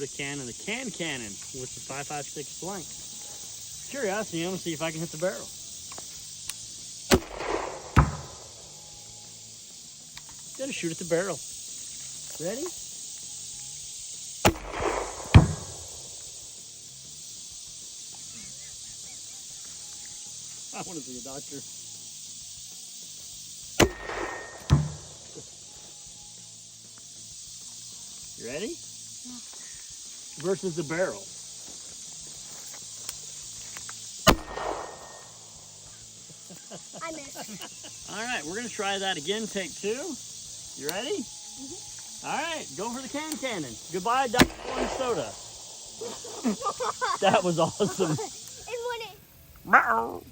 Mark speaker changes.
Speaker 1: soda can and the can cannon with the 5.56 blank. Curiosity, I'm gonna see if I can hit the barrel. Gotta shoot at the barrel. Ready? I want to see a doctor. You ready?
Speaker 2: Yeah.
Speaker 1: Versus the barrel.
Speaker 2: I missed.
Speaker 1: All right, we're gonna try that again. Take 2. You ready?
Speaker 2: Mm-hmm.
Speaker 1: All right, go for the can cannon. Goodbye, Dr. Orange Soda. That was awesome.
Speaker 2: And when it...
Speaker 1: Nailed